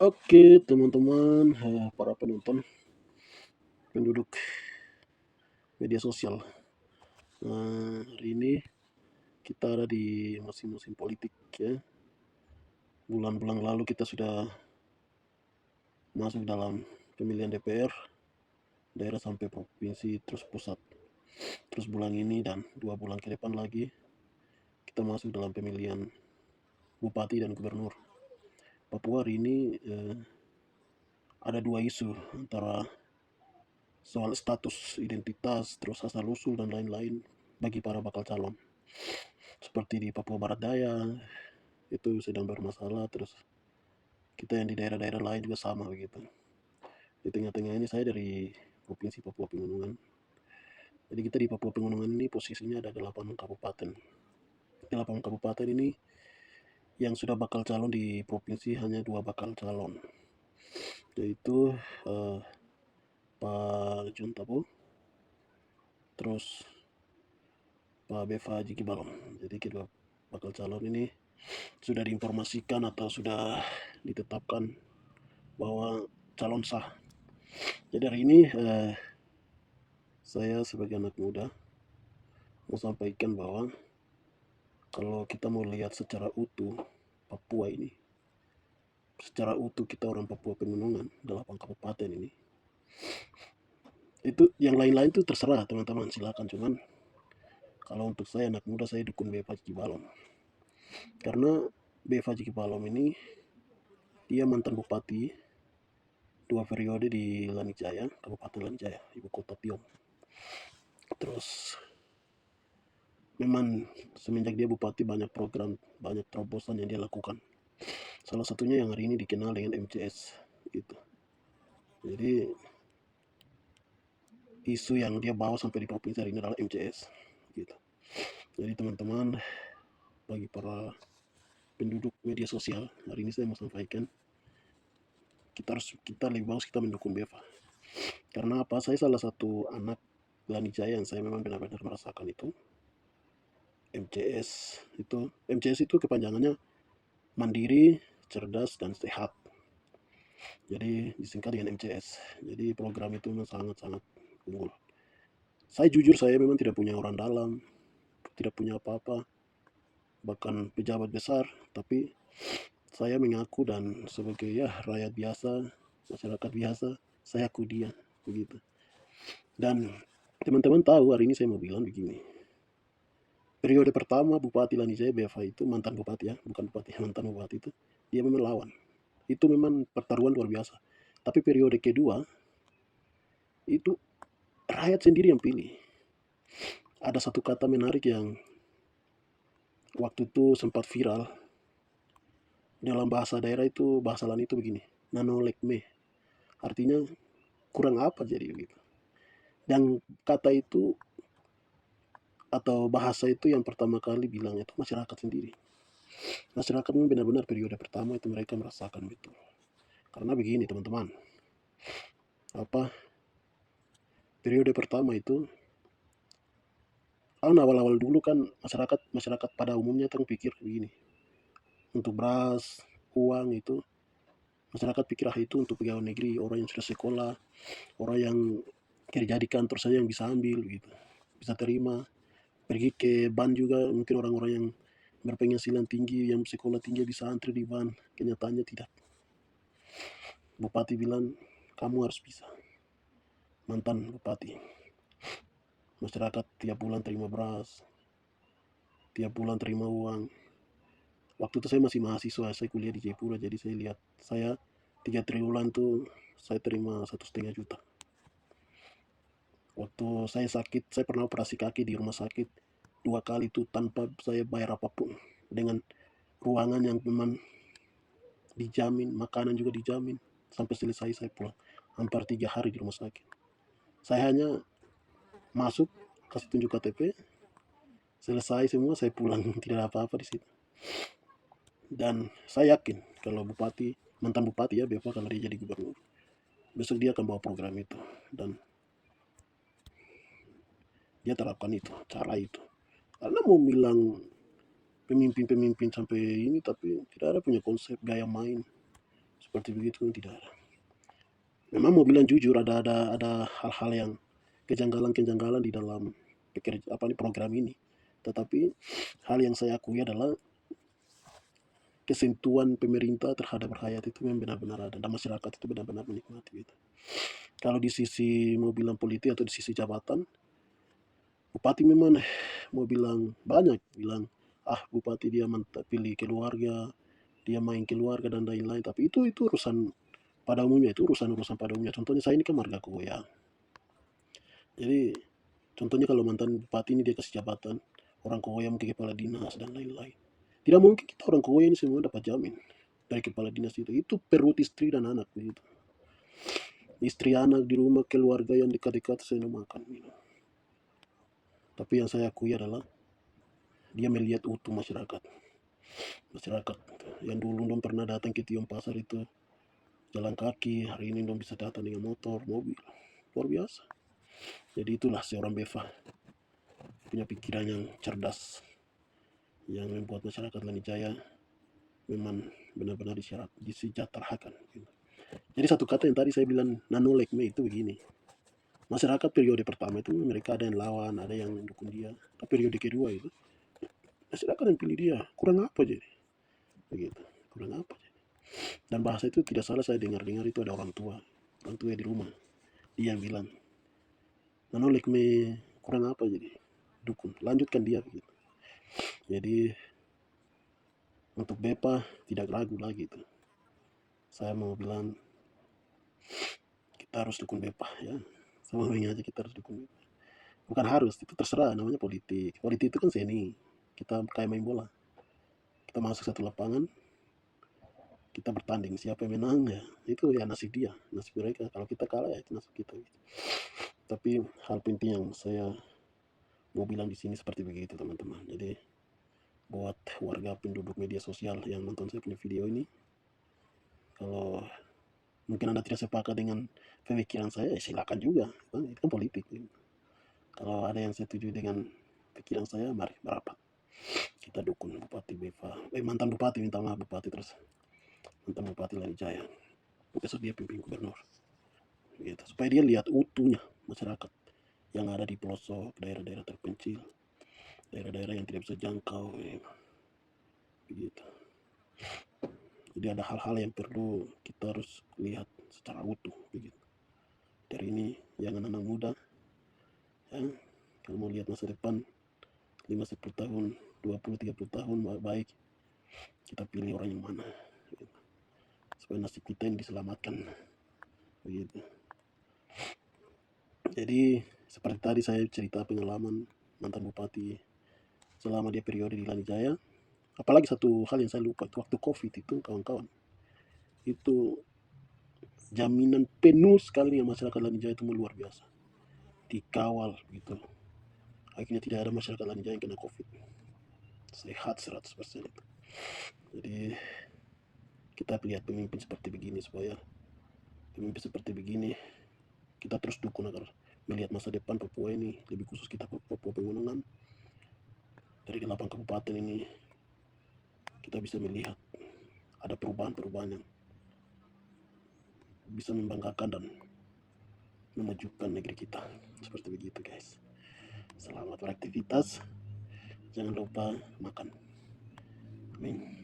Oke, teman-teman, para penonton, penduduk media sosial. Hari ini kita ada di musim-musim politik ya. Bulan-bulan lalu kita sudah masuk dalam pemilihan DPR, daerah sampai provinsi, terus pusat. Terus bulan ini dan 2 bulan ke depan lagi kita masuk dalam pemilihan bupati dan gubernur. Papua hari ini ada 2 isu antara soal status identitas, terus asal-usul dan lain-lain bagi para bakal calon. Seperti di Papua Barat Daya, itu sedang bermasalah, terus kita yang di daerah-daerah lain juga sama begitu. Di tengah-tengah ini saya dari Provinsi Papua Pegunungan. Jadi kita di Papua Pegunungan ini posisinya ada 8 kabupaten. 8 kabupaten ini yang sudah bakal calon di provinsi hanya 2 bakal calon, yaitu Pak Juntapu, terus Pak Beva Jikibalom. Jadi kedua bakal calon ini sudah diinformasikan atau sudah ditetapkan bahwa calon sah. Jadi hari ini saya sebagai anak muda mau sampaikan bahwa kalau kita mau lihat secara utuh Papua ini, secara utuh kita orang Papua Pegunungan, 8 kabupaten ini, itu yang lain-lain itu terserah teman-teman, silakan. Cuman kalau untuk saya anak muda, saya dukung Beva Jikibalom. Karena Beva Jikibalom ini dia mantan bupati 2 periode di Lanijaya, Kabupaten Lanijaya, ibu kota Tiong. Terus memang semenjak dia bupati banyak program, banyak terobosan yang dia lakukan. Salah satunya yang hari ini dikenal dengan MCS gitu. Jadi isu yang dia bawa sampai di provinsi hari ini adalah MCS gitu. Jadi teman-teman, bagi para penduduk media sosial, hari ini saya mau sampaikan kita lebih bagus kita mendukung Beva. Karena apa? Saya salah satu anak Lanijaya yang saya memang benar-benar merasakan itu. MCS itu kepanjangannya mandiri, cerdas, dan sehat. Jadi disingkat dengan MCS. Jadi program itu memang sangat-sangat unggul. Saya memang tidak punya orang dalam, tidak punya apa-apa, bahkan pejabat besar, tapi saya mengaku dan sebagai rakyat biasa, masyarakat biasa, saya aku dia begitu. Dan teman-teman tahu hari ini saya mau bilang begini. Periode pertama Bupati Lanijaya Beva itu mantan bupati ya, bukan bupati, mantan bupati itu dia memang lawan. Itu memang pertaruhan luar biasa. Tapi periode kedua itu rakyat sendiri yang pilih. Ada satu kata menarik yang waktu itu sempat viral dalam bahasa daerah itu, bahasa lain itu begini, nanolekme, artinya kurang apa jadi gitu. Dan kata itu atau bahasa itu yang pertama kali bilang itu masyarakat sendiri. Masyarakat memang benar-benar periode pertama itu mereka merasakan betul. Karena begini teman-teman, apa periode pertama itu awal-awal dulu kan masyarakat pada umumnya tuh pikir begini, untuk beras, uang itu masyarakat pikir itu untuk pegawai negeri, orang yang sudah sekolah, orang yang kerja di kantor saja yang bisa ambil gitu, bisa terima. Pergi ke ban juga mungkin orang-orang yang berpenghasilan tinggi, yang sekolah tinggi bisa antri di ban. Kenyataannya tidak. Bupati bilang kamu harus bisa. Mantan bupati, masyarakat tiap bulan terima beras, tiap bulan terima uang. Waktu itu saya masih mahasiswa, saya kuliah di Jayapura, jadi saya lihat, saya 3 triwulan tuh saya terima 1,5 juta. Waktu saya sakit, saya pernah operasi kaki di rumah sakit 2 kali itu tanpa saya bayar apapun, dengan ruangan yang memang dijamin, makanan juga dijamin. Sampai selesai saya pulang, hampir 3 hari di rumah sakit. Saya hanya masuk, kasih tunjuk KTP, selesai semua, saya pulang. Tidak ada apa-apa di situ. Dan saya yakin kalau mantan bupati ya Beva, kalau dia jadi gubernur, besok dia akan bawa program itu dan dia terapkan itu, cara itu. Karena mau bilang pemimpin-pemimpin sampai ini tapi tidak ada punya konsep gaya main seperti begitu tidak ada. Memang mau bilang jujur ada hal-hal yang kejanggalan-kejanggalan di dalam program ini. Tetapi hal yang saya akui adalah kesentuhan pemerintah terhadap rakyat itu memang benar-benar ada dan masyarakat itu benar-benar menikmati gitu. Kalau di sisi mau bilang politik atau di sisi jabatan, bupati memang mau bilang banyak bilang bupati dia pilih keluarga, dia main keluarga dan lain-lain. Tapi itu urusan pada umumnya, itu urusan pada umumnya. Contohnya saya ini kan marga Koya. Jadi contohnya kalau mantan bupati ini dia kasih jabatan, orang Koya mungkin kepala dinas dan lain-lain. Tidak mungkin kita orang Koya ini semua dapat jamin dari kepala dinas itu. Itu perut istri dan anak begitu. Istri anak di rumah, keluarga yang dekat-dekat saya makan minum. Tapi yang saya akui adalah dia melihat utuh masyarakat yang dulu dong pernah datang ke Tiong Pasar itu jalan kaki, hari ini dong bisa datang dengan motor, mobil, luar biasa. Jadi itulah seorang Beva punya pikiran yang cerdas yang membuat masyarakat Lanijaya memang benar-benar disejahterakan. Jadi satu kata yang tadi saya bilang nanolek me itu begini, masyarakat periode pertama itu mereka ada yang lawan, ada yang mendukung dia. Tapi periode kedua itu masyarakat yang pilih dia, kurang apa jadi begitu, kurang apa jadi. Dan bahasa itu tidak salah saya dengar-dengar itu ada orang tua di rumah, dia yang bilang nanolek me kurang apa jadi, dukung, lanjutkan dia begitu. Jadi untuk Bepa tidak ragu lagi itu, saya mau bilang kita harus dukung Bepa ya, sama aja kita harus dukung Bepa. Bukan harus, itu terserah, namanya politik itu kan seni, kita kayak main bola, kita masuk satu lapangan, kita bertanding, siapa yang menang ya itu ya nasib dia, nasib mereka. Kalau kita kalah ya itu nasib kita gitu. Tapi hal penting yang saya mau bilang di sini seperti begitu teman-teman. Jadi buat warga penduduk media sosial yang nonton saya punya video ini, kalau mungkin Anda tidak sepakat dengan pemikiran saya, ya silakan juga, itu kan politik. Kalau ada yang setuju dengan pikiran saya, mari berapat. Kita dukung Bupati Beva, mantan Bupati, minta maaf Bupati terus, mantan Bupati Lanijaya. Besok dia pimpin gubernur, gitu. Supaya dia lihat utuhnya masyarakat yang ada di pelosok, daerah-daerah terpencil, daerah-daerah yang tidak bisa jangkau, begitu. Jadi ada hal-hal yang perlu kita harus lihat secara utuh, begitu. Dari ini jangan anak muda, ya, kalau mau lihat masa depan 5-10 tahun, 20-30 tahun baik, kita pilih orang yang mana, gitu. Supaya nasib kita yang diselamatkan, begitu. Jadi seperti tadi saya cerita pengalaman mantan bupati selama dia periode di Lanijaya. Apalagi satu hal yang saya lupa, itu waktu COVID itu kawan-kawan, itu jaminan penuh sekali yang masyarakat Lanijaya itu luar biasa, dikawal gitu. Akhirnya tidak ada masyarakat Lanijaya yang kena COVID, sehat 100%. Jadi kita lihat pemimpin seperti begini, supaya pemimpin seperti begini kita terus dukung agar melihat masa depan Papua ini, lebih khusus kita Papua Pegunungan. Dari 8 kabupaten ini kita bisa melihat ada perubahan-perubahan yang bisa membanggakan dan memajukan negeri kita. Seperti begitu guys. Selamat beraktivitas, jangan lupa makan. Amin.